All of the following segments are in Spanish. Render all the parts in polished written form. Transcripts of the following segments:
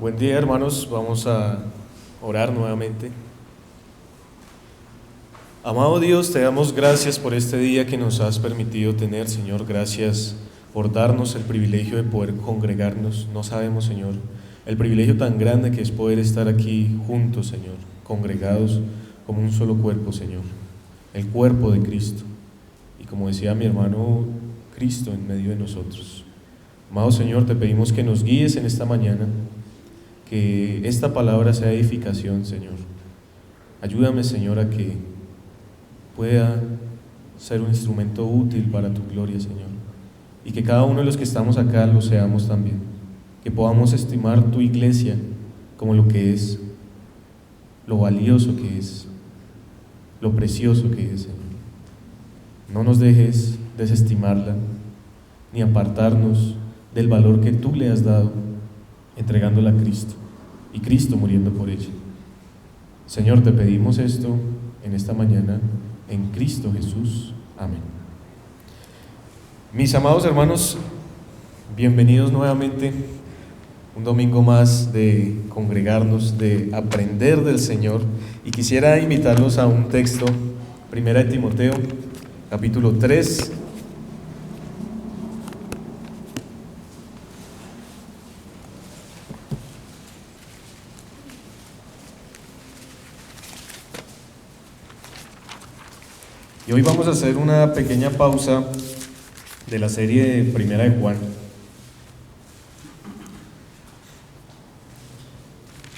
Buen día, hermanos. Vamos a orar nuevamente. Amado Dios, te damos gracias por este día que nos has permitido tener, Señor. Gracias por darnos el privilegio de poder congregarnos. No sabemos, Señor, el privilegio tan grande que es poder estar aquí juntos, Señor, congregados como un solo cuerpo, Señor, el cuerpo de Cristo. Y como decía mi hermano, Cristo en medio de nosotros. Amado Señor, te pedimos que nos guíes en esta mañana, que esta palabra sea edificación, Señor. Ayúdame, Señor, a que pueda ser un instrumento útil para tu gloria, Señor, y que cada uno de los que estamos acá lo seamos también, que podamos estimar tu iglesia como lo que es, lo valioso que es, lo precioso que es, Señor. No nos dejes desestimarla, ni apartarnos del valor que tú le has dado, entregándola a Cristo, y Cristo muriendo por ella. Señor, te pedimos esto en esta mañana, en Cristo Jesús. Amén. Mis amados hermanos, bienvenidos nuevamente, un domingo más de congregarnos, de aprender del Señor, y quisiera invitarlos a un texto, 1 Timoteo, capítulo 3, y hoy vamos a hacer una pequeña pausa de la serie de Primera de Juan,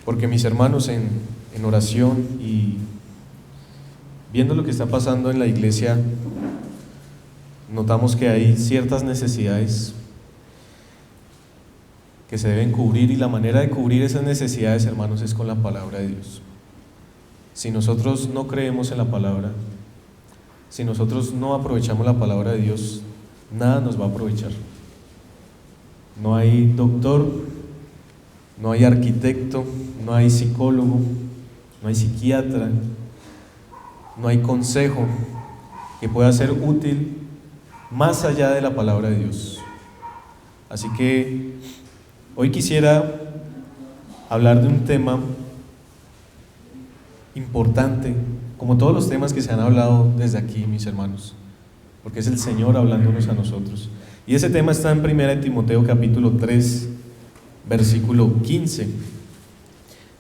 porque mis hermanos en oración y viendo lo que está pasando en la iglesia, notamos que hay ciertas necesidades que se deben cubrir, y la manera de cubrir esas necesidades, hermanos, es con la palabra de Dios. Si nosotros no creemos en la palabra, si nosotros no aprovechamos la palabra de Dios, nada nos va a aprovechar. No hay doctor, no hay arquitecto, no hay psicólogo, no hay psiquiatra, no hay consejo que pueda ser útil más allá de la palabra de Dios. Así que hoy quisiera hablar de un tema importante, como todos los temas que se han hablado desde aquí, mis hermanos, porque es el Señor hablándonos a nosotros. Y ese tema está en 1 Timoteo capítulo 3, versículo 15.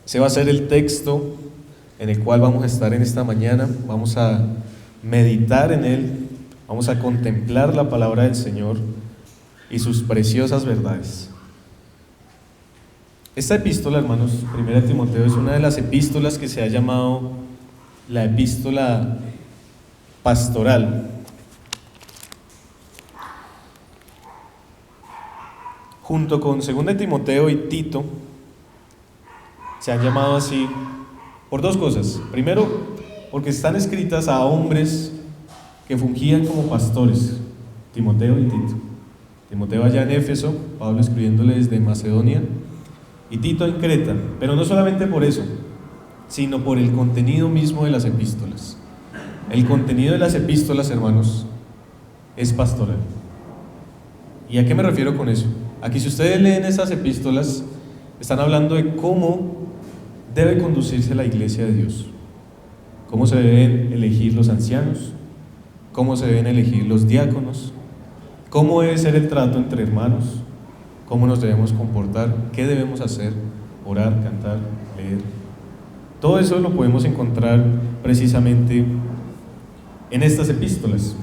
Ese va a ser el texto en el cual vamos a estar en esta mañana. Vamos a meditar en él, vamos a contemplar la palabra del Señor y sus preciosas verdades. Esta epístola, hermanos, 1 Timoteo, es una de las epístolas que se ha llamado la epístola pastoral. Junto con 2 Timoteo y Tito, se han llamado así por dos cosas. Primero, porque están escritas a hombres que fungían como pastores, Timoteo y Tito. Timoteo allá en Éfeso, Pablo escribiéndole desde Macedonia, y Tito en Creta, pero no solamente por eso, sino por el contenido mismo de las epístolas. El contenido de las epístolas, hermanos, es pastoral. ¿Y a qué me refiero con eso? Aquí, si ustedes leen esas epístolas, están hablando de cómo debe conducirse la iglesia de Dios, cómo se deben elegir los ancianos, cómo se deben elegir los diáconos, cómo debe ser el trato entre hermanos, cómo nos debemos comportar, qué debemos hacer, orar, cantar, leer. Todo eso lo podemos encontrar precisamente en estas epístolas.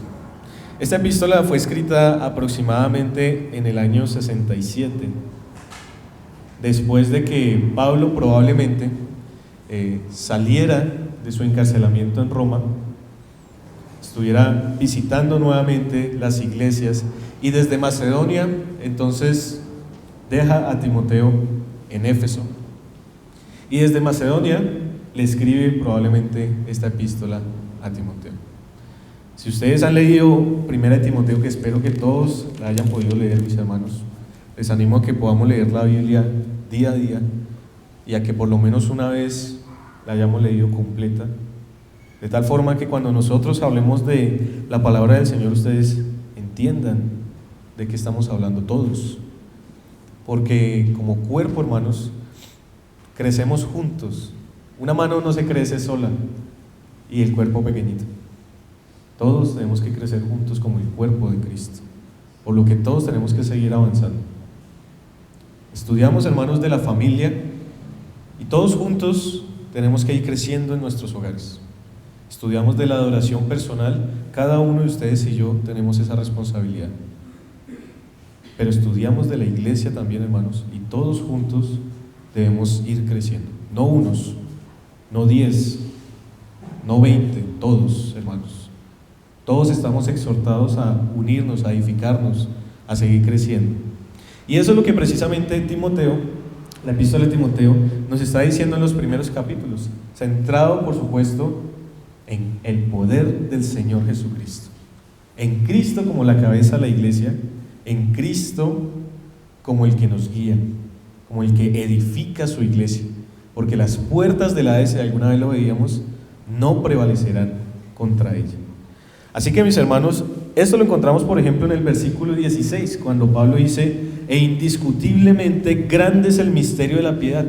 Esta epístola fue escrita aproximadamente en el año 67, después de que Pablo probablemente saliera de su encarcelamiento en Roma, estuviera visitando nuevamente las iglesias, y desde Macedonia entonces deja a Timoteo en Éfeso, y desde Macedonia le escribe probablemente esta epístola a Timoteo. Si ustedes han leído 1 Timoteo, que espero que todos la hayan podido leer, mis hermanos, les animo a que podamos leer la Biblia día a día, y a que por lo menos una vez la hayamos leído completa, de tal forma que cuando nosotros hablemos de la palabra del Señor, ustedes entiendan de qué estamos hablando todos. Porque como cuerpo, hermanos, crecemos juntos. Una mano no se crece sola y el cuerpo pequeñito. Todos tenemos que crecer juntos como el cuerpo de Cristo, por lo que todos tenemos que seguir avanzando. Estudiamos, hermanos, de la familia y todos juntos tenemos que ir creciendo en nuestros hogares. Estudiamos de la adoración personal, cada uno de ustedes y yo tenemos esa responsabilidad. Pero estudiamos de la iglesia también, hermanos, y todos juntos debemos ir creciendo. No unos, no 10, no 20, todos, hermanos. Todos estamos exhortados a unirnos, a edificarnos, a seguir creciendo. Y eso es lo que precisamente Timoteo, la epístola de Timoteo, nos está diciendo en los primeros capítulos, centrado, por supuesto, en el poder del Señor Jesucristo. En Cristo como la cabeza de la iglesia, en Cristo como el que nos guía, como el que edifica su iglesia, porque las puertas del Hades, si alguna vez lo veíamos, no prevalecerán contra ella. Así que, mis hermanos, esto lo encontramos, por ejemplo, en el versículo 16, cuando Pablo dice: e indiscutiblemente grande es el misterio de la piedad.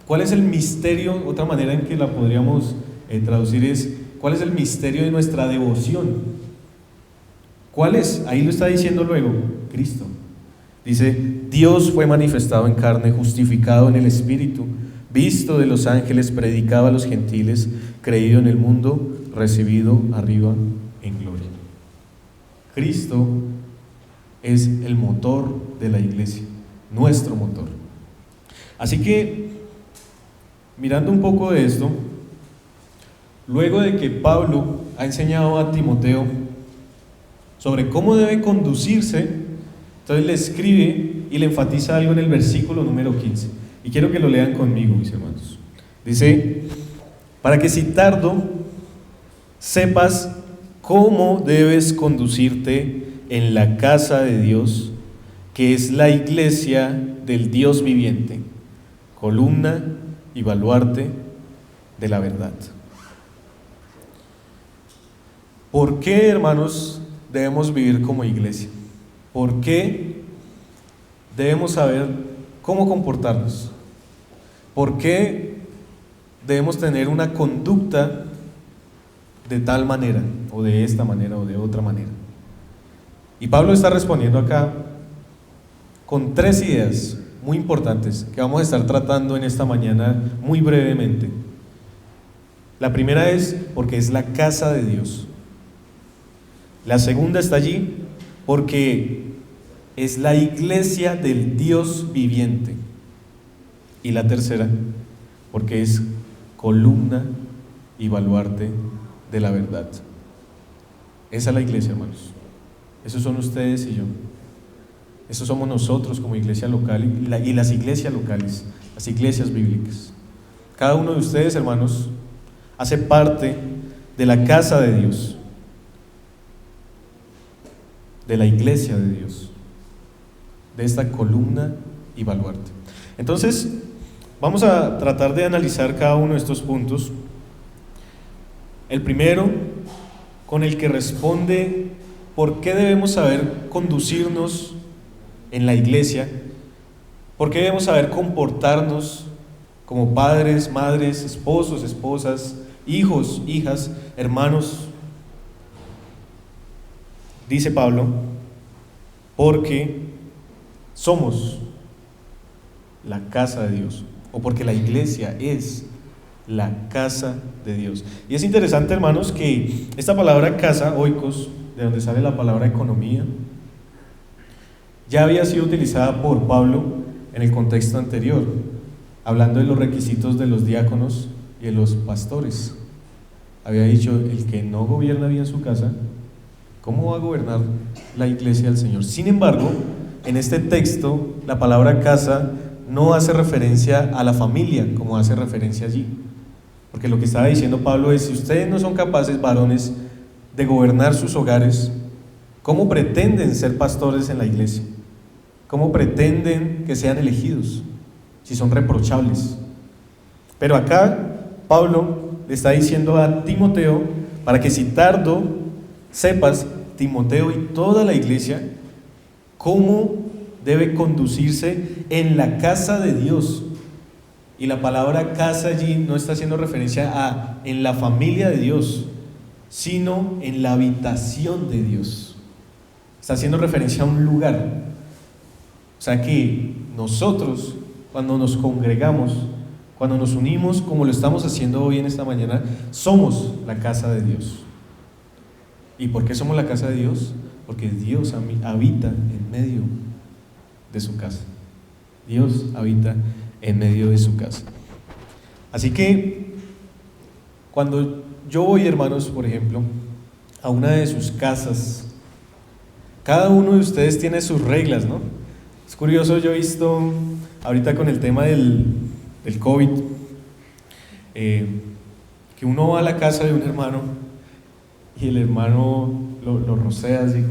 ¿Cuál es el misterio? Otra manera en que la podríamos traducir es: ¿cuál es el misterio de nuestra devoción? ¿Cuál es? Ahí lo está diciendo luego, Cristo. Dice: Dios fue manifestado en carne, justificado en el Espíritu, visto de los ángeles, predicado a los gentiles, creído en el mundo, recibido arriba en gloria. Cristo es el motor de la iglesia, nuestro motor. Así que, mirando un poco de esto, luego de que Pablo ha enseñado a Timoteo sobre cómo debe conducirse, entonces le escribe y le enfatiza algo en el versículo número 15. Y quiero que lo lean conmigo, mis hermanos. Dice: para que si tardo sepas cómo debes conducirte en la casa de Dios, que es la iglesia del Dios viviente, columna y baluarte de la verdad. ¿Por qué, hermanos, debemos vivir como iglesia? ¿Por qué debemos saber cómo comportarnos? ¿Por qué debemos tener una conducta de tal manera, o de esta manera, o de otra manera? Y Pablo está respondiendo acá con 3 ideas muy importantes que vamos a estar tratando en esta mañana muy brevemente. La primera es porque es la casa de Dios. La segunda está allí porque es la iglesia del Dios viviente. Y la tercera porque es columna y baluarte de la verdad. Esa es la iglesia, hermanos. Esos son ustedes y yo. Esos somos nosotros como iglesia local y las iglesias locales, las iglesias bíblicas. Cada uno de ustedes, hermanos, hace parte de la casa de Dios, de la iglesia de Dios, de esta columna y baluarte. Entonces, vamos a tratar de analizar cada uno de estos puntos. El primero, con el que responde por qué debemos saber conducirnos en la iglesia, por qué debemos saber comportarnos como padres, madres, esposos, esposas, hijos, hijas, hermanos. Dice Pablo: porque somos la casa de Dios, o porque la iglesia es la casa de Dios. Y es interesante, hermanos, que esta palabra casa, oikos, de donde sale la palabra economía, ya había sido utilizada por Pablo en el contexto anterior, hablando de los requisitos de los diáconos y de los pastores. Había dicho: el que no gobierna bien su casa, ¿cómo va a gobernar la iglesia del Señor? Sin embargo, en este texto, la palabra casa no hace referencia a la familia como hace referencia allí. Porque lo que estaba diciendo Pablo es: si ustedes no son capaces, varones, de gobernar sus hogares, ¿cómo pretenden ser pastores en la iglesia? ¿Cómo pretenden que sean elegidos si son reprochables? Pero acá Pablo le está diciendo a Timoteo, para que si tardo sepas, Timoteo y toda la iglesia, cómo debe conducirse en la casa de Dios. Y la palabra casa allí no está haciendo referencia a en la familia de Dios, sino en la habitación de Dios. Está haciendo referencia a un lugar. O sea que nosotros, cuando nos congregamos, cuando nos unimos como lo estamos haciendo hoy en esta mañana, somos la casa de Dios. ¿Y por qué somos la casa de Dios? Porque Dios habita en medio de su casa. Dios habita en medio de su casa. Así que cuando yo voy, hermanos, por ejemplo, a una de sus casas, cada uno de ustedes tiene sus reglas, ¿no? Es curioso, yo he visto ahorita con el tema del COVID, que uno va a la casa de un hermano y el hermano lo rocea así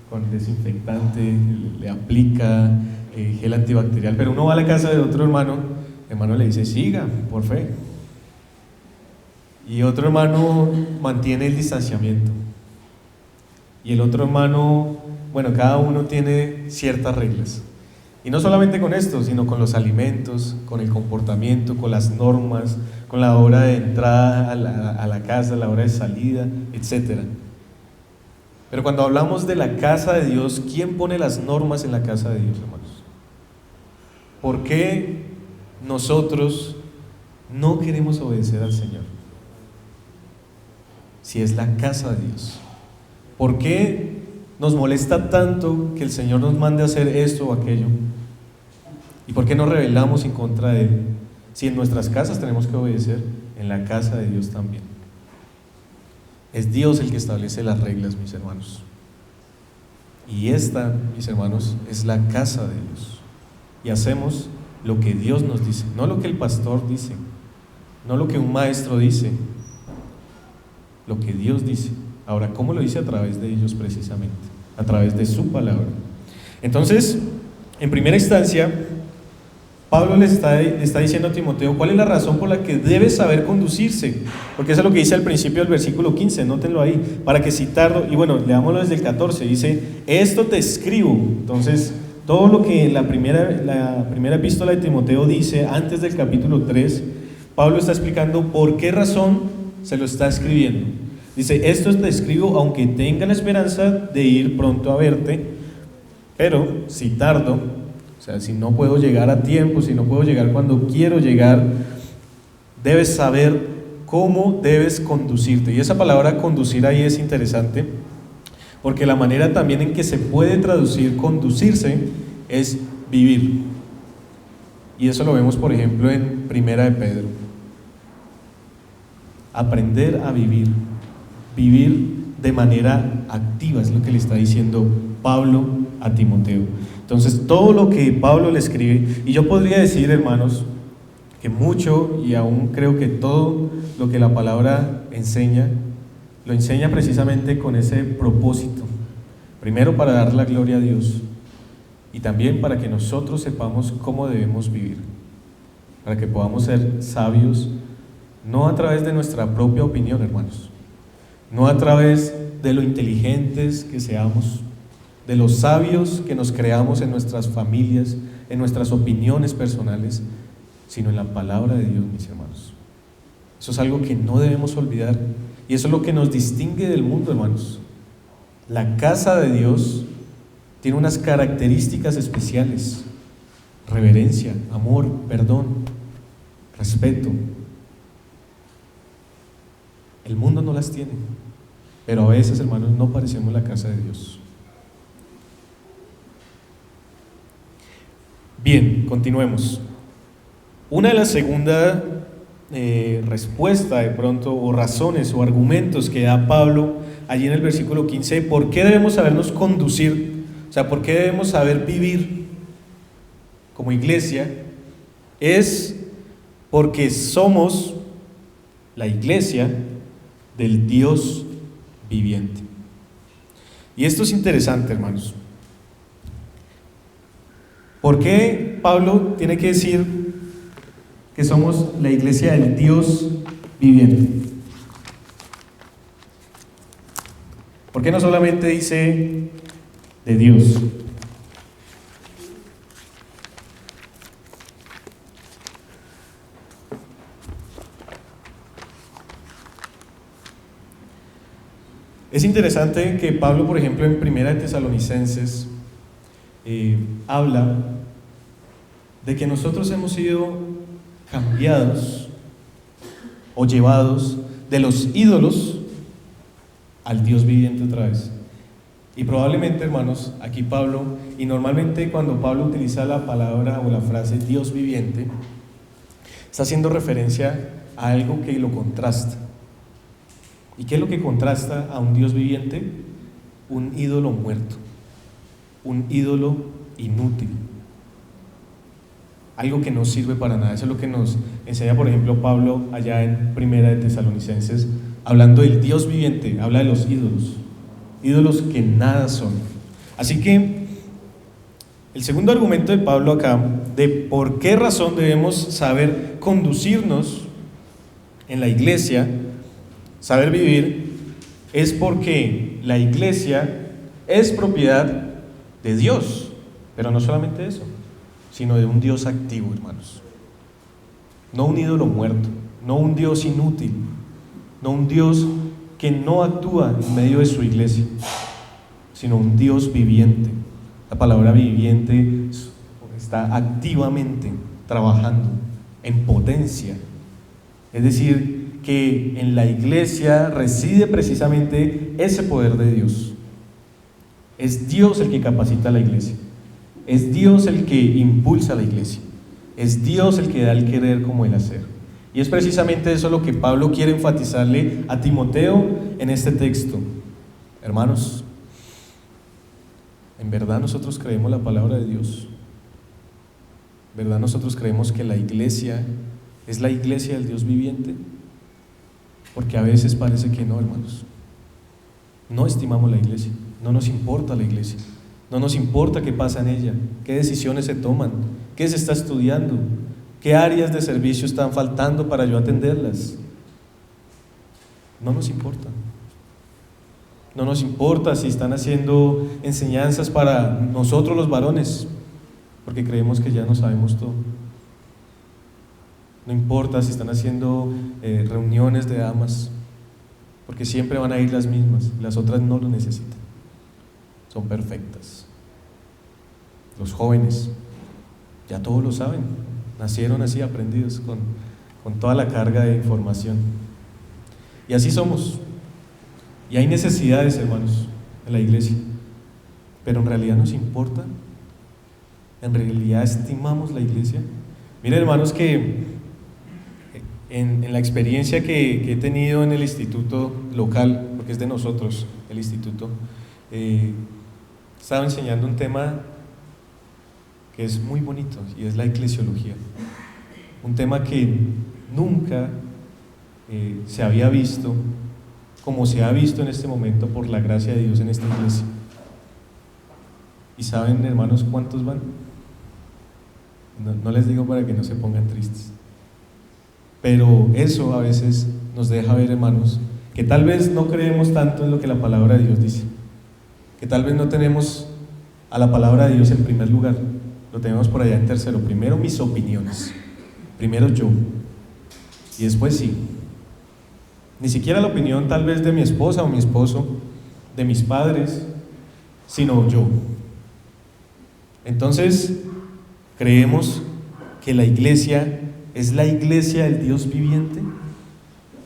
con desinfectante, le aplica gel antibacterial, pero uno va a la casa de otro hermano, el hermano le dice, siga, por fe. Y otro hermano mantiene el distanciamiento. Y el otro hermano, bueno, cada uno tiene ciertas reglas. Y no solamente con esto, sino con los alimentos, con el comportamiento, con las normas, con la hora de entrada a la casa, la hora de salida, etc. Pero cuando hablamos de la casa de Dios, ¿quién pone las normas en la casa de Dios, hermanos? ¿Por qué nosotros no queremos obedecer al Señor? Si es la casa de Dios. ¿Por qué nos molesta tanto que el Señor nos mande a hacer esto o aquello? ¿Y por qué nos rebelamos en contra de Él? Si en nuestras casas tenemos que obedecer, en la casa de Dios también. Es Dios el que establece las reglas, mis hermanos. Y esta, mis hermanos, es la casa de Dios. Y hacemos lo que Dios nos dice, no lo que el pastor dice, no lo que un maestro dice, lo que Dios dice. Ahora, ¿cómo lo dice? A través de ellos precisamente, a través de su palabra. Entonces, en primera instancia, Pablo le está diciendo a Timoteo cuál es la razón por la que debe saber conducirse, porque eso es lo que dice al principio del versículo 15, nótenlo ahí, para que citarlo, y bueno, leámoslo desde el 14, dice, esto te escribo. Entonces, todo lo que la primera epístola de Timoteo dice antes del capítulo 3, Pablo está explicando por qué razón se lo está escribiendo. Dice, esto te escribo aunque tenga la esperanza de ir pronto a verte, pero si tardo, o sea, si no puedo llegar a tiempo, si no puedo llegar cuando quiero llegar, debes saber cómo debes conducirte. Y esa palabra conducir ahí es interesante, porque la manera también en que se puede traducir conducirse es vivir. Y eso lo vemos, por ejemplo, en Primera de Pedro. Aprender a vivir. Vivir de manera activa, es lo que le está diciendo Pablo a Timoteo. Entonces, todo lo que Pablo le escribe, y yo podría decir, hermanos, que mucho, y aún creo que todo lo que la palabra enseña, lo enseña precisamente con ese propósito. Primero, para dar la gloria a Dios, y también para que nosotros sepamos cómo debemos vivir, para que podamos ser sabios, no a través de nuestra propia opinión, hermanos, no a través de lo inteligentes que seamos, de los sabios que nos creamos en nuestras familias, en nuestras opiniones personales, sino en la palabra de Dios, mis hermanos. Eso es algo que no debemos olvidar, y eso es lo que nos distingue del mundo, hermanos. La casa de Dios tiene unas características especiales: reverencia, amor, perdón, respeto. El mundo no las tiene, pero a veces, hermanos, no parecemos la casa de Dios. Bien, continuemos. Una de las segundas respuestas de pronto, o razones o argumentos que da Pablo allí en el versículo 15, ¿por qué debemos sabernos conducir? O sea, ¿por qué debemos saber vivir como iglesia? Es porque somos la iglesia del Dios viviente. Y esto es interesante, hermanos. ¿Por qué Pablo tiene que decir que somos la iglesia del Dios viviente? ¿Por qué no solamente dice de Dios? Es interesante que Pablo, por ejemplo, en Primera de Tesalonicenses, habla de que nosotros hemos sido cambiados o llevados de los ídolos al Dios viviente otra vez. Y probablemente, hermanos, aquí Pablo, y normalmente cuando Pablo utiliza la palabra o la frase Dios viviente, está haciendo referencia a algo que lo contrasta. ¿Y qué es lo que contrasta a un Dios viviente? Un ídolo muerto, un ídolo inútil, algo que no sirve para nada. Eso es lo que nos enseña, por ejemplo, Pablo allá en Primera de Tesalonicenses, hablando del Dios viviente, habla de los ídolos que nada son. Así que el segundo argumento de Pablo acá, de por qué razón debemos saber conducirnos en la iglesia, saber vivir, es porque la iglesia es propiedad de Dios, pero no solamente eso, sino de un Dios activo, hermanos. No un ídolo muerto, no un Dios inútil, no un Dios que no actúa en medio de su iglesia, sino un Dios viviente. La palabra viviente está activamente trabajando en potencia, es decir, que en la iglesia reside precisamente ese poder de Dios. Es Dios el que capacita a la iglesia, es Dios el que impulsa a la iglesia, es Dios el que da el querer como el hacer. Y es precisamente eso lo que Pablo quiere enfatizarle a Timoteo en este texto. Hermanos, ¿en verdad nosotros creemos la palabra de Dios? ¿En verdad nosotros creemos que la iglesia es la iglesia del Dios viviente? Porque a veces parece que no, hermanos. No estimamos la iglesia, no nos importa la iglesia, no nos importa qué pasa en ella, qué decisiones se toman, qué se está estudiando, qué áreas de servicio están faltando para yo atenderlas. No nos importa. No nos importa si están haciendo enseñanzas para nosotros los varones, porque creemos que ya no sabemos todo. No importa si están haciendo reuniones de damas, porque siempre van a ir las mismas, las otras no lo necesitan, son perfectas. Los jóvenes, ya todos lo saben, nacieron así aprendidos con toda la carga de información. Y así somos. Y hay necesidades, hermanos, en la iglesia, pero en realidad nos importa, en realidad estimamos la iglesia. Miren, hermanos, que en la experiencia que he tenido en el instituto local, porque es de nosotros el instituto, estaba enseñando un tema que es muy bonito y es la eclesiología, un tema que nunca se había visto como se ha visto en este momento por la gracia de Dios en esta iglesia. ¿Y saben, hermanos, cuántos van? No les digo para que no se pongan tristes, pero eso a veces nos deja ver, hermanos, que tal vez no creemos tanto en lo que la palabra de Dios dice, que tal vez no tenemos a la palabra de Dios en primer lugar, lo tenemos por allá en tercero. Primero mis opiniones, primero yo, y después sí. Ni siquiera la opinión tal vez de mi esposa o mi esposo, de mis padres, sino yo. Entonces, creemos que la iglesia es la iglesia del Dios viviente.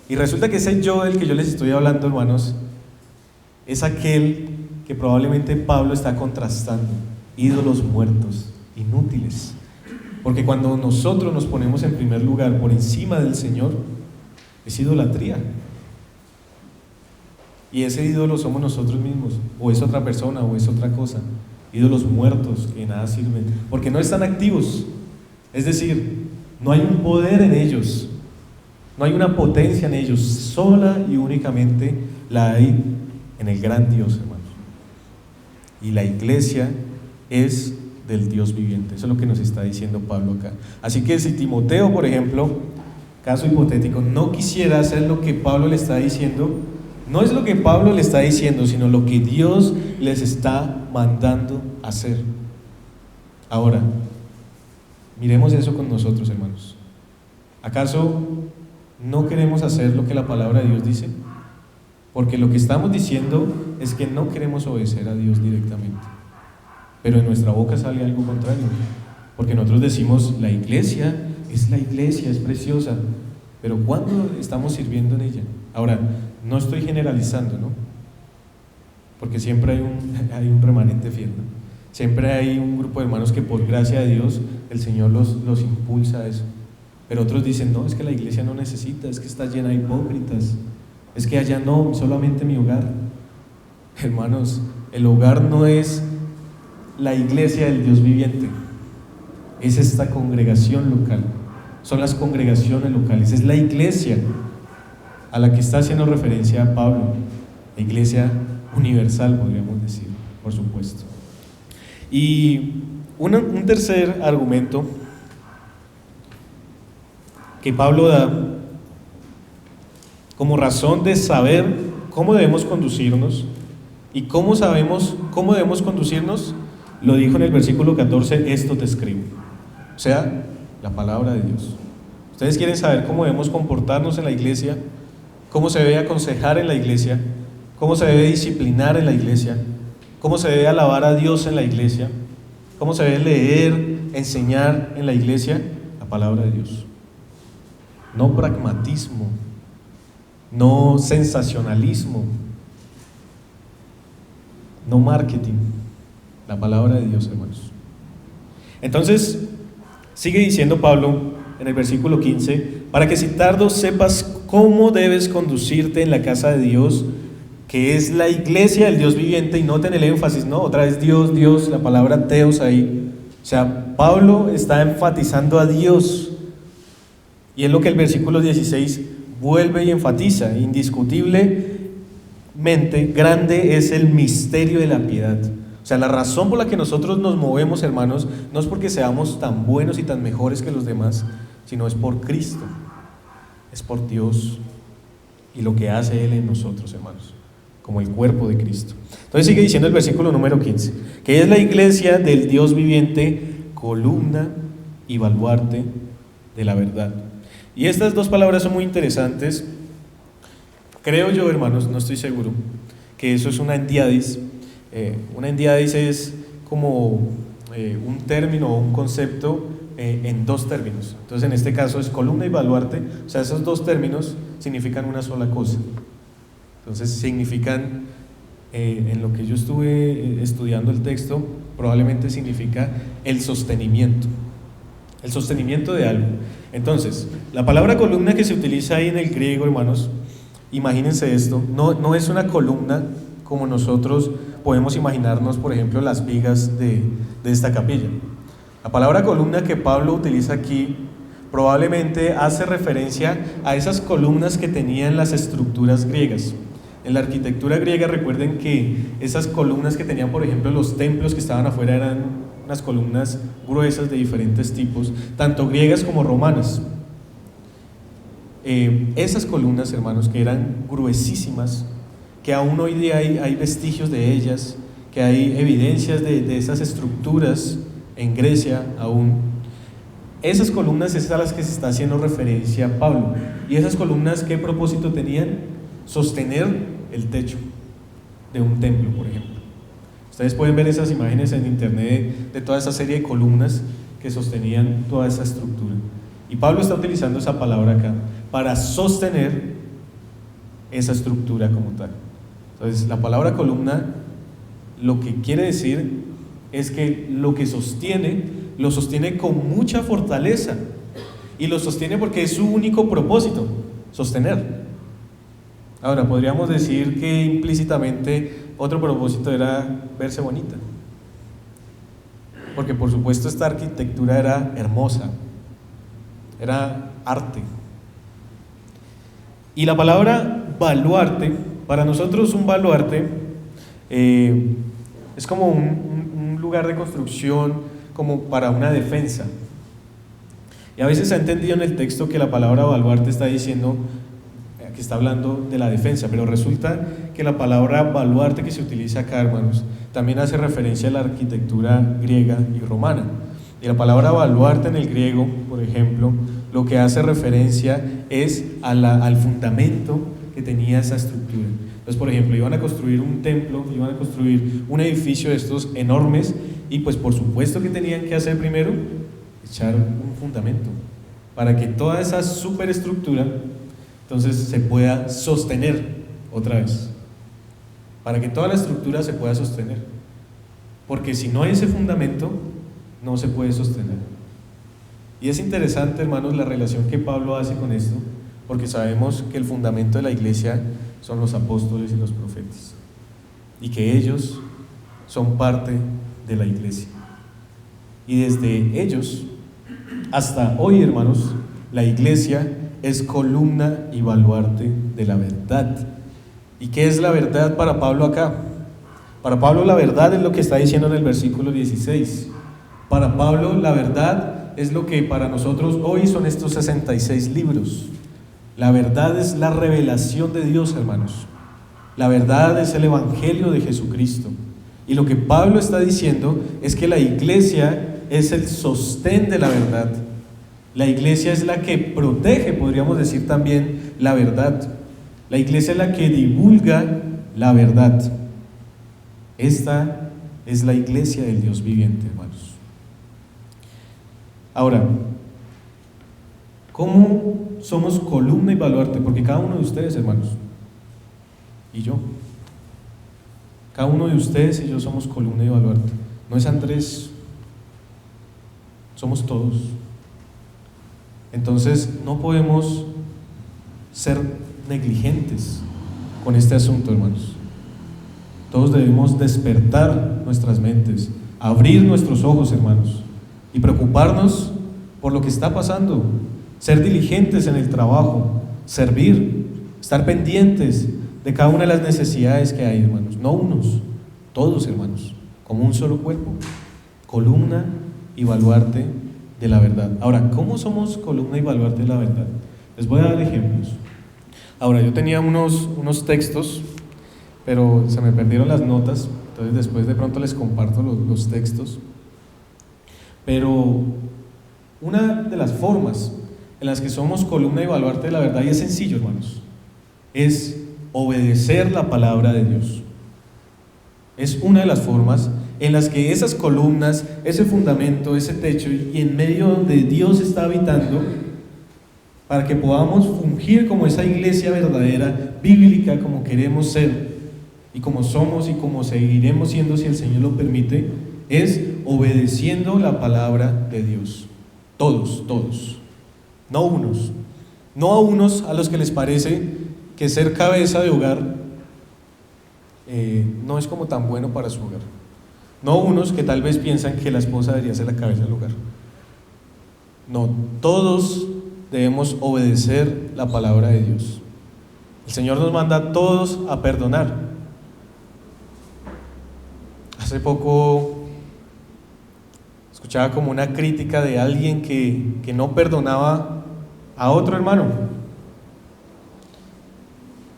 Y resulta que ese yo del que yo les estoy hablando, hermanos, es aquel que probablemente Pablo está contrastando. Ídolos muertos, inútiles. Porque cuando nosotros nos ponemos en primer lugar por encima del Señor, es idolatría. Y ese ídolo somos nosotros mismos, o es otra persona, o es otra cosa. Ídolos muertos que nada sirven, porque no están activos. Es decir, no hay un poder en ellos, no hay una potencia en ellos, sola y únicamente la hay en el gran Dios, hermanos. Y la iglesia es del Dios viviente. Eso es lo que nos está diciendo Pablo acá. Así que si Timoteo, por ejemplo, caso hipotético, no quisiera hacer lo que Pablo le está diciendo, no es lo que Pablo le está diciendo, sino lo que Dios les está mandando hacer. Ahora, miremos eso con nosotros, hermanos. ¿Acaso no queremos hacer lo que la palabra de Dios dice? Porque lo que estamos diciendo es que no queremos obedecer a Dios directamente, pero en nuestra boca sale algo contrario, porque nosotros decimos, la iglesia, es preciosa, pero ¿cuándo estamos sirviendo en ella? Ahora, no estoy generalizando, ¿no? Porque siempre hay un remanente fiel, ¿no? Siempre hay un grupo de hermanos que por gracia de Dios el Señor los impulsa a eso. Pero otros dicen, no, es que la iglesia no necesita, es que está llena de hipócritas, es que allá no, solamente mi hogar. Hermanos, el hogar no es la iglesia del Dios viviente, es esta congregación local, son las congregaciones locales, es la iglesia a la que está haciendo referencia Pablo, la iglesia universal, podríamos decir, por supuesto. Y un tercer argumento que Pablo da como razón de saber cómo debemos conducirnos y cómo sabemos cómo debemos conducirnos, lo dijo en el versículo 14, esto te escribo, o sea, la palabra de Dios. Ustedes quieren saber cómo debemos comportarnos en la iglesia, cómo se debe aconsejar en la iglesia, cómo se debe disciplinar en la iglesia, cómo se debe alabar a Dios en la iglesia, cómo se debe leer, enseñar en la iglesia, la palabra de Dios. No pragmatismo, no sensacionalismo, no marketing, la palabra de Dios, hermanos. Entonces, sigue diciendo Pablo en el versículo 15, para que si tardo sepas cómo debes conducirte en la casa de Dios, que es la iglesia del Dios viviente, y noten el énfasis, ¿no? Otra vez Dios, Dios, la palabra teos ahí. O sea, Pablo está enfatizando a Dios, y es lo que el versículo 16 vuelve y enfatiza, indiscutiblemente grande es el misterio de la piedad. O sea, la razón por la que nosotros nos movemos, hermanos, no es porque seamos tan buenos y tan mejores que los demás, sino es por Cristo, es por Dios y lo que hace Él en nosotros, hermanos, como el cuerpo de Cristo. Entonces sigue diciendo el versículo número 15, que es la iglesia del Dios viviente, columna y baluarte de la verdad. Y estas dos palabras son muy interesantes. Creo yo, hermanos, no estoy seguro, que eso es una endiadis. Una endiadis es como un término o un concepto en dos términos. Entonces en este caso es columna y baluarte, o sea, esos dos términos significan una sola cosa. Entonces significan, en lo que yo estuve estudiando el texto, probablemente significa el sostenimiento de algo. Entonces, la palabra columna que se utiliza ahí en el griego, hermanos, imagínense esto, no es una columna como nosotros podemos imaginarnos, por ejemplo, las vigas de esta capilla. La palabra columna que Pablo utiliza aquí probablemente hace referencia a esas columnas que tenían las estructuras griegas. En la arquitectura griega, recuerden que esas columnas que tenían, por ejemplo, los templos que estaban afuera eran unas columnas gruesas de diferentes tipos, tanto griegas como romanas. Esas columnas, hermanos, que eran gruesísimas, que aún hoy día hay vestigios de ellas, que hay evidencias de esas estructuras en Grecia aún. Esas columnas es a las que se está haciendo referencia Pablo. ¿Y esas columnas qué propósito tenían? Sostener el techo de un templo, por ejemplo. Ustedes pueden ver esas imágenes en internet de toda esa serie de columnas que sostenían toda esa estructura. Y Pablo está utilizando esa palabra acá para sostener esa estructura como tal. Entonces, la palabra columna lo que quiere decir es que lo que sostiene, lo sostiene con mucha fortaleza. Y lo sostiene porque es su único propósito, sostener. Ahora, podríamos decir que implícitamente otro propósito era verse bonita. Porque por supuesto esta arquitectura era hermosa, era arte. Y la palabra baluarte, para nosotros un baluarte es como un lugar de construcción, como para una defensa. Y a veces se ha entendido en el texto que la palabra baluarte está diciendo que está hablando de la defensa, pero resulta que la palabra baluarte que se utiliza acá, hermanos, también hace referencia a la arquitectura griega y romana. Y la palabra baluarte en el griego, por ejemplo, lo que hace referencia es al fundamento que tenía esa estructura. Entonces, por ejemplo, iban a construir un templo, iban a construir un edificio de estos enormes, y pues por supuesto que tenían que hacer primero echar un fundamento para que toda esa superestructura entonces se pueda sostener otra vez, para que toda la estructura se pueda sostener, porque si no hay ese fundamento no se puede sostener. Y es interesante, hermanos, la relación que Pablo hace con esto, porque sabemos que el fundamento de la iglesia son los apóstoles y los profetas, y que ellos son parte de la iglesia. Y desde ellos hasta hoy, hermanos, la iglesia es columna y baluarte de la verdad. ¿Y qué es la verdad para Pablo acá? Para Pablo la verdad es lo que está diciendo en el versículo 16. Para Pablo la verdad es lo que para nosotros hoy son estos 66 libros. La verdad es la revelación de Dios, hermanos. La verdad es el evangelio de Jesucristo. Y lo que Pablo está diciendo es que la iglesia es el sostén de la verdad. La iglesia es la que protege, podríamos decir también, la verdad. La iglesia es la que divulga la verdad. Esta es la iglesia del Dios viviente, hermanos. Ahora, ¿cómo somos columna y baluarte? Porque cada uno de ustedes, hermanos, y yo, cada uno de ustedes y yo somos columna y baluarte. No es Andrés, somos todos. Entonces no podemos ser negligentes con este asunto, hermanos. Todos debemos despertar nuestras mentes, abrir nuestros ojos, hermanos, y preocuparnos por lo que está pasando, ser diligentes en el trabajo, servir, estar pendientes de cada una de las necesidades que hay, hermanos, no unos, todos, hermanos, como un solo cuerpo, columna y baluarte de la verdad. Ahora, ¿cómo somos columna y baluarte de la verdad? Les voy a dar ejemplos. Ahora, yo tenía unos textos, pero se me perdieron las notas, entonces después de pronto les comparto los textos. Pero una de las formas en las que somos columna y baluarte de la verdad, y es sencillo, hermanos, es obedecer la palabra de Dios. Es una de las formas en las que esas columnas, ese fundamento, ese techo, y en medio donde Dios está habitando, para que podamos fungir como esa iglesia verdadera, bíblica, como queremos ser, y como somos y como seguiremos siendo si el Señor lo permite, es obedeciendo la palabra de Dios. Todos, no unos, no a unos a los que les parece que ser cabeza de hogar no es como tan bueno para su hogar, no unos que tal vez piensan que la esposa debería ser la cabeza del hogar. No, todos debemos obedecer la palabra de Dios. El Señor nos manda a todos a perdonar. Hace poco escuchaba como una crítica de alguien que no perdonaba a otro hermano.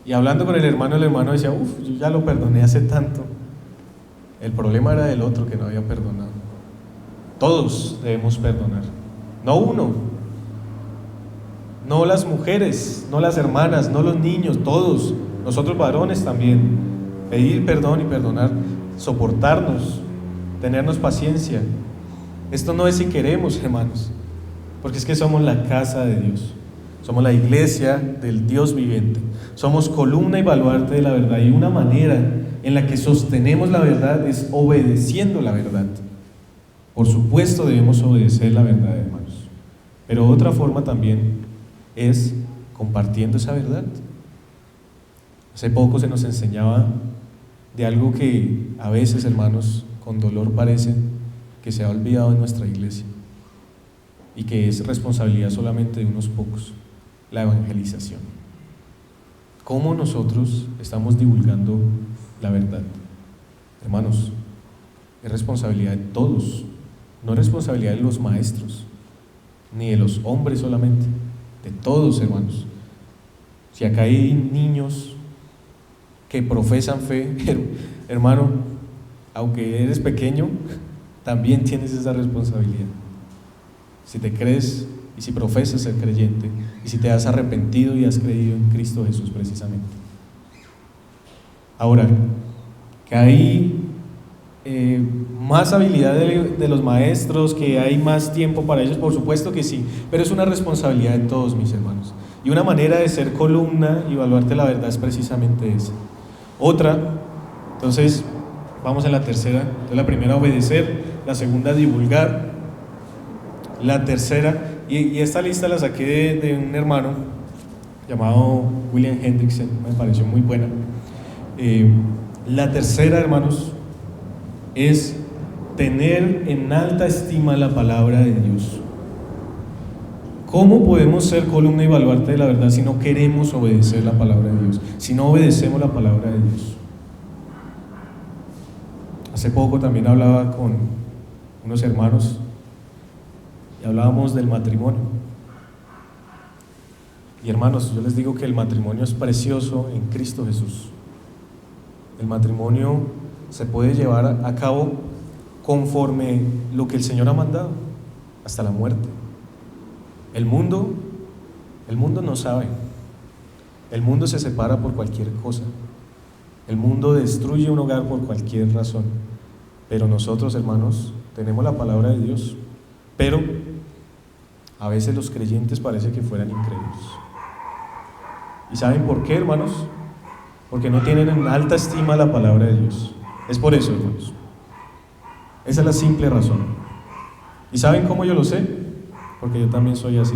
Y hablando con el hermano decía, yo ya lo perdoné hace tanto. El problema era del otro que no había perdonado. Todos debemos perdonar, no uno, no las mujeres, no las hermanas, no los niños, todos, nosotros varones también. Pedir perdón y perdonar, soportarnos, tenernos paciencia. Esto no es si queremos, hermanos, porque es que somos la casa de Dios. Somos la iglesia del Dios viviente. Somos columna y baluarte de la verdad. Y una manera en la que sostenemos la verdad es obedeciendo la verdad. Por supuesto debemos obedecer la verdad, hermanos. Pero otra forma también es compartiendo esa verdad. Hace poco se nos enseñaba de algo que a veces, hermanos, con dolor parece que se ha olvidado en nuestra iglesia y que es responsabilidad solamente de unos pocos: la evangelización. ¿Cómo nosotros estamos divulgando la verdad? Hermanos, es responsabilidad de todos, no es responsabilidad de los maestros, ni de los hombres solamente, de todos, hermanos. Si acá hay niños que profesan fe, hermano, aunque eres pequeño, también tienes esa responsabilidad. Si te crees y si profesas ser creyente, y si te has arrepentido y has creído en Cristo Jesús precisamente. Ahora, que hay más habilidad de los maestros, que hay más tiempo para ellos, por supuesto que sí, pero es una responsabilidad de todos, mis hermanos. Y una manera de ser columna y evaluarte la verdad es precisamente esa. Otra, entonces, vamos a la tercera. Entonces, la primera, obedecer; la segunda, divulgar; la tercera, y esta lista la saqué de un hermano llamado William Hendrickson, me pareció muy buena. La tercera, hermanos, es tener en alta estima la palabra de Dios. ¿Cómo podemos ser columna y baluarte de la verdad si no queremos obedecer la palabra de Dios? Si no obedecemos la palabra de Dios. Hace poco también hablaba con unos hermanos y hablábamos del matrimonio. Y hermanos, yo les digo que el matrimonio es precioso en Cristo Jesús. El matrimonio se puede llevar a cabo conforme lo que el Señor ha mandado, hasta la muerte. El mundo no sabe. El mundo se separa por cualquier cosa. El mundo destruye un hogar por cualquier razón. Pero nosotros, hermanos, tenemos la palabra de Dios. Pero a veces los creyentes parece que fueran incrédulos. ¿Y saben por qué, hermanos? Porque no tienen en alta estima la palabra de Dios. Es por eso, hermanos. Esa es la simple razón. ¿Y saben cómo yo lo sé? Porque yo también soy así.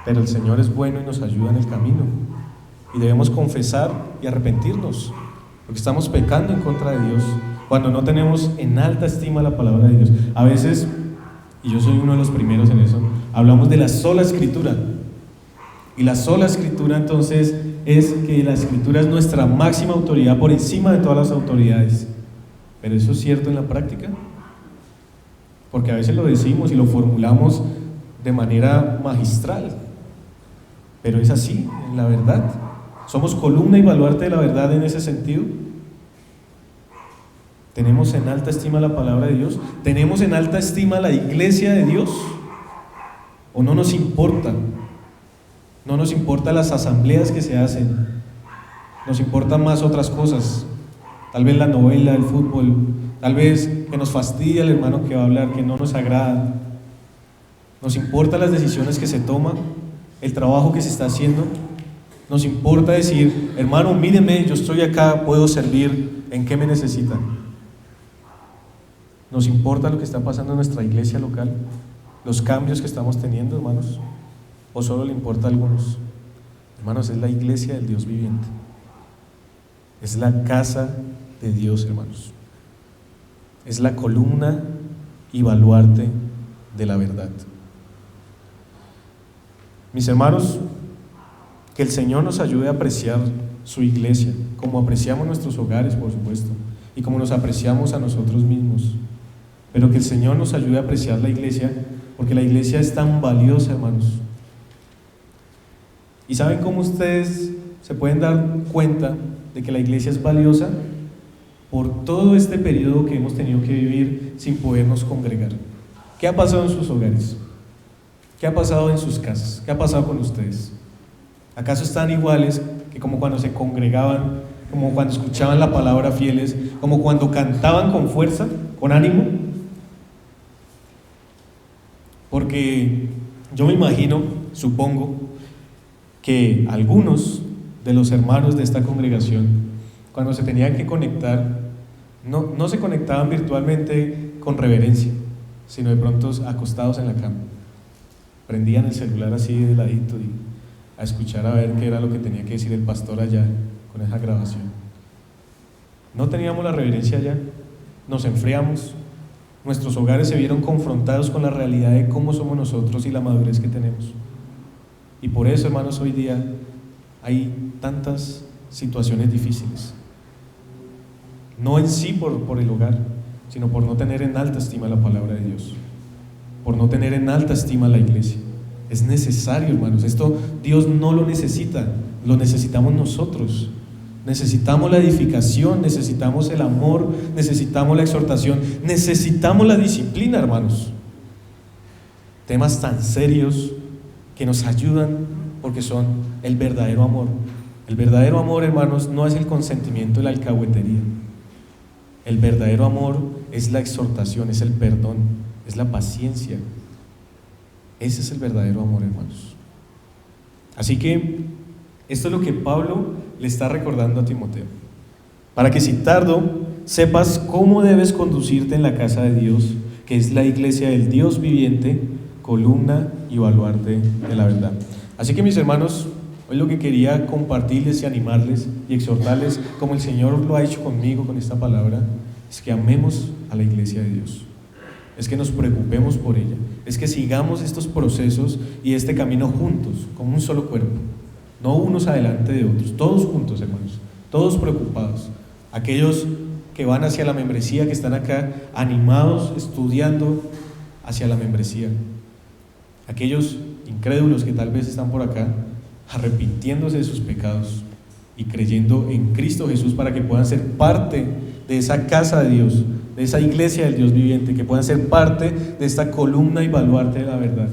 Pero el Señor es bueno y nos ayuda en el camino. Y debemos confesar y arrepentirnos, porque estamos pecando en contra de Dios cuando no tenemos en alta estima la palabra de Dios. A veces, y yo soy uno de los primeros en eso, hablamos de la sola Escritura. Y la sola Escritura, entonces, es que la Escritura es nuestra máxima autoridad por encima de todas las autoridades. ¿Pero eso es cierto en la práctica? Porque a veces lo decimos y lo formulamos de manera magistral, pero es así, en la verdad. ¿Somos columna y baluarte de la verdad en ese sentido? ¿Tenemos en alta estima la palabra de Dios? ¿Tenemos en alta estima la iglesia de Dios? ¿O no nos importa? No nos importan las asambleas que se hacen, nos importan más otras cosas, tal vez la novela, el fútbol, tal vez que nos fastidia el hermano que va a hablar, que no nos agrada. Nos importan las decisiones que se toman, el trabajo que se está haciendo. Nos importa decir, hermano, míreme, yo estoy acá, puedo servir, ¿en qué me necesitan? Nos importa lo que está pasando en nuestra iglesia local, los cambios que estamos teniendo, hermanos, o solo le importa a algunos. Hermanos, es la iglesia del Dios viviente, es la casa de Dios, hermanos. Es la columna y baluarte de la verdad. Mis hermanos, que el Señor nos ayude a apreciar su iglesia, como apreciamos nuestros hogares, por supuesto, y como nos apreciamos a nosotros mismos. Pero que el Señor nos ayude a apreciar la iglesia, porque la iglesia es tan valiosa, hermanos. ¿Y saben cómo ustedes se pueden dar cuenta de que la iglesia es valiosa? Por todo este periodo que hemos tenido que vivir sin podernos congregar. ¿Qué ha pasado en sus hogares? ¿Qué ha pasado en sus casas? ¿Qué ha pasado con ustedes? ¿Acaso están iguales que como cuando se congregaban, como cuando escuchaban la palabra fieles, como cuando cantaban con fuerza, con ánimo? Porque yo me imagino, supongo, que algunos de los hermanos de esta congregación, cuando se tenían que conectar, no se conectaban virtualmente con reverencia, sino de pronto acostados en la cama. Prendían el celular así de ladito y a escuchar a ver qué era lo que tenía que decir el pastor allá con esa grabación. No teníamos la reverencia allá, nos enfriamos, nuestros hogares se vieron confrontados con la realidad de cómo somos nosotros y la madurez que tenemos. Y por eso, hermanos, hoy día hay tantas situaciones difíciles. No en sí por el hogar, sino por no tener en alta estima la palabra de Dios, por no tener en alta estima la iglesia. Es necesario, hermanos. Esto Dios no lo necesita, lo necesitamos nosotros. Necesitamos la edificación, necesitamos el amor, necesitamos la exhortación, necesitamos la disciplina, hermanos. temas tan serios que nos ayudan porque son el verdadero amor. El verdadero amor, hermanos, no es el consentimiento y la alcahuetería. El verdadero amor es la exhortación, es el perdón, es la paciencia. Ese es el verdadero amor, hermanos. Así que esto es lo que Pablo le está recordando a Timoteo, para que si tardo sepas cómo debes conducirte en la casa de Dios, que es la iglesia del Dios viviente, columna y baluarte de la verdad. Así que, mis hermanos, hoy lo que quería compartirles y animarles y exhortarles, como el Señor lo ha hecho conmigo con esta palabra, es que amemos a la iglesia de Dios, es que nos preocupemos por ella, es que sigamos estos procesos y este camino juntos, como un solo cuerpo, no unos adelante de otros, todos juntos, hermanos, todos preocupados. Aquellos que van hacia la membresía, que están acá animados, estudiando hacia la membresía. Aquellos incrédulos que tal vez están por acá, arrepintiéndose de sus pecados y creyendo en Cristo Jesús para que puedan ser parte de esa casa de Dios, de esa iglesia del Dios viviente, que puedan ser parte de esta columna y baluarte de la verdad.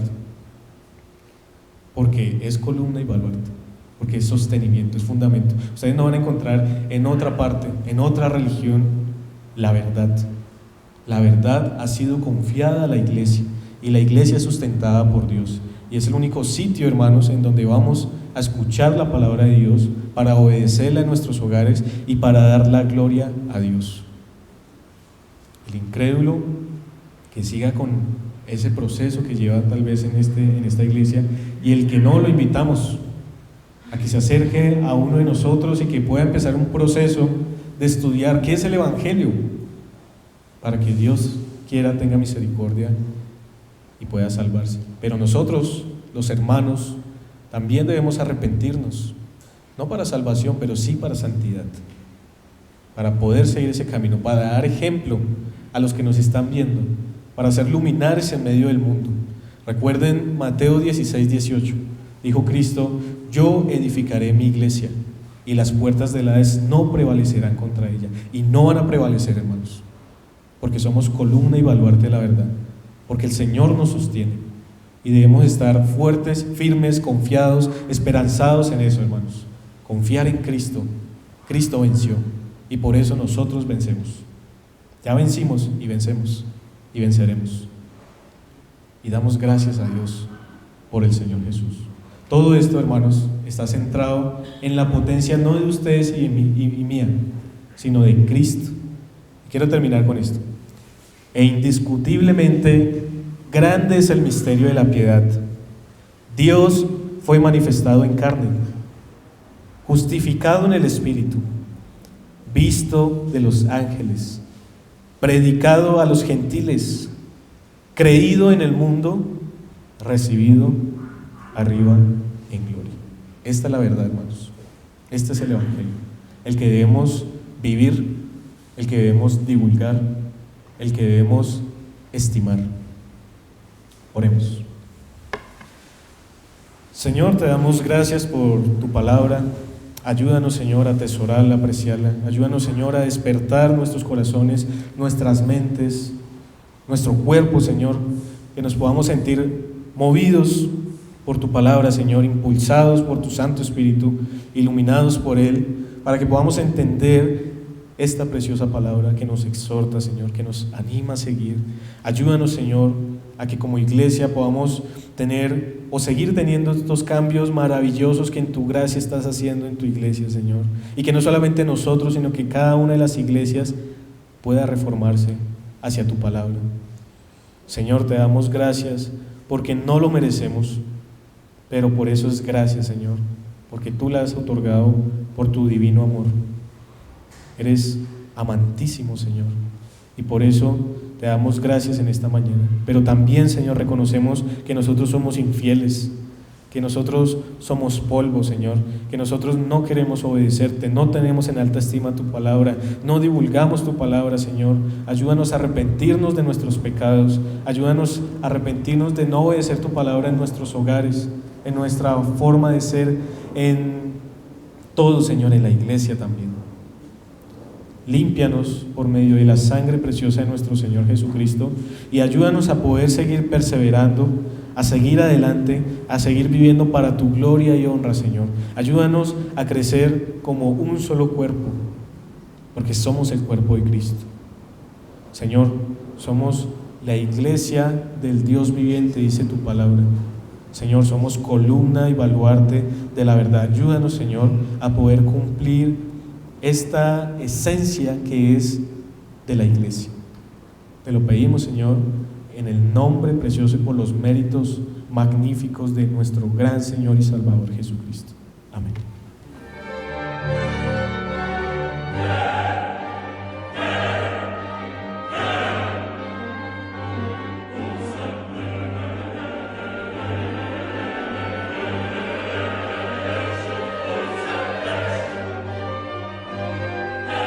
Porque es columna y baluarte, porque es sostenimiento, es fundamento. Ustedes no van a encontrar en otra parte, en otra religión, la verdad. La verdad ha sido confiada a la iglesia y la iglesia es sustentada por Dios. Y es el único sitio, hermanos, en donde vamos a escuchar la palabra de Dios, para obedecerla en nuestros hogares y para dar la gloria a Dios. El incrédulo que siga con ese proceso que lleva tal vez en esta iglesia, y el que no, lo invitamos a que se acerque a uno de nosotros y que pueda empezar un proceso de estudiar qué es el Evangelio, para que Dios quiera, tenga misericordia y pueda salvarse. Pero nosotros, los hermanos, también debemos arrepentirnos, no para salvación, pero sí para santidad, para poder seguir ese camino, para dar ejemplo a los que nos están viendo, para ser luminares en medio del mundo. Recuerden Mateo 16:18, dijo Cristo: yo edificaré mi iglesia y las puertas del Hades no prevalecerán contra ella. Y no van a prevalecer, hermanos, porque somos columna y baluarte de la verdad, porque el Señor nos sostiene y debemos estar fuertes, firmes, confiados, esperanzados en eso, hermanos. Confiar en Cristo. Cristo venció y por eso nosotros vencemos. Ya vencimos y vencemos y venceremos. Y damos gracias a Dios por el Señor Jesús. Todo esto, hermanos, está centrado en la potencia no de ustedes y mía, sino de Cristo. Quiero terminar con esto. E indiscutiblemente grande es el misterio de la piedad. Dios fue manifestado en carne, justificado en el Espíritu, visto de los ángeles, predicado a los gentiles, creído en el mundo, recibido arriba en gloria. Esta es la verdad, hermanos. Este es el Evangelio, el que debemos vivir, el que debemos divulgar, el que debemos estimar. Oremos. Señor, te damos gracias por tu palabra. Ayúdanos, Señor, a atesorarla, a apreciarla. Ayúdanos, Señor, a despertar nuestros corazones, nuestras mentes, nuestro cuerpo, Señor, que nos podamos sentir movidos por tu palabra, Señor, impulsados por tu Santo Espíritu, iluminados por Él, para que podamos entender esta preciosa palabra que nos exhorta, Señor, que nos anima a seguir. Ayúdanos, Señor, a que como iglesia podamos tener o seguir teniendo estos cambios maravillosos que en tu gracia estás haciendo en tu iglesia, Señor, y que no solamente nosotros, sino que cada una de las iglesias pueda reformarse hacia tu palabra. Señor, te damos gracias porque no lo merecemos, pero por eso es gracias, Señor, porque tú la has otorgado por tu divino amor. Eres amantísimo, Señor, y por eso te damos gracias en esta mañana. Pero también, Señor, reconocemos que nosotros somos infieles, que nosotros somos polvo, Señor, que nosotros no queremos obedecerte, no tenemos en alta estima tu palabra, no divulgamos tu palabra, Señor. Ayúdanos a arrepentirnos de nuestros pecados, ayúdanos a arrepentirnos de no obedecer tu palabra en nuestros hogares, en nuestra forma de ser, en todo, Señor, en la iglesia también. Límpianos por medio de la sangre preciosa de nuestro Señor Jesucristo y ayúdanos a poder seguir perseverando, a seguir adelante, a seguir viviendo para tu gloria y honra, Señor. Ayúdanos a crecer como un solo cuerpo, porque somos el cuerpo de Cristo. Señor, somos la iglesia del Dios viviente, dice tu palabra. Señor, somos columna y baluarte de la verdad. Ayúdanos, Señor, a poder cumplir esta esencia que es de la iglesia. Te lo pedimos, Señor, en el nombre precioso y por los méritos magníficos de nuestro gran Señor y Salvador Jesucristo. Amén.